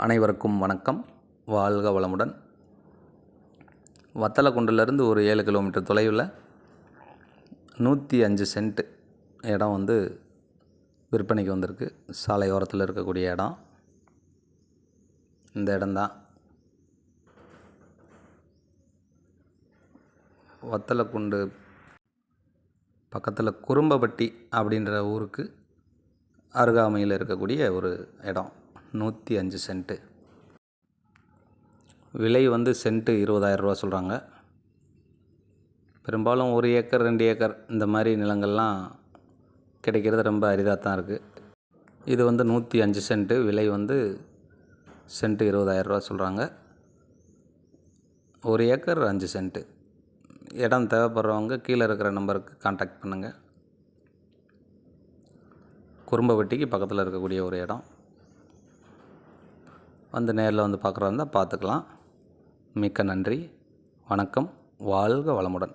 அனைவருக்கும் வணக்கம். வாழ்க வளமுடன். வத்தலக்குண்டிலிருந்து ஒரு 7 கிலோமீட்டர் தொலைவில் 105 சென்ட் இடம் விற்பனைக்கு வந்திருக்கு. சாலை ஓரத்தில் இருக்கக்கூடிய இடம் இந்த இடம்தான். வத்தலக்குண்டு பக்கத்தில் குறும்பப்பட்டி அப்படின்ற ஊருக்கு அருகாமையில் இருக்கக்கூடிய ஒரு இடம். 105 சென்ட்டு. விலை சென்ட்டு 20,000 ரூபா சொல்கிறாங்க. பெரும்பாலும் 1 ஏக்கர் 2 ஏக்கர் இந்த மாதிரி நிலங்கள்லாம் கிடைக்கிறது ரொம்ப அரிதாக தான் இருக்குது. இது 105 சென்ட்டு. விலை சென்ட்டு 20,000 ரூபா சொல்கிறாங்க. 1 ஏக்கர் 5 சென்ட்டு. இடம் தேவைப்படுறவங்க கீழே இருக்கிற நம்பருக்கு கான்டாக்ட் பண்ணுங்கள். குறும்பப்பட்டிக்கு பக்கத்தில் இருக்கக்கூடிய ஒரு இடம். நேரில் பார்க்குறதா இருந்தால் பார்த்துக்கலாம். மிக்க நன்றி. வணக்கம். வாழ்க வளமுடன்.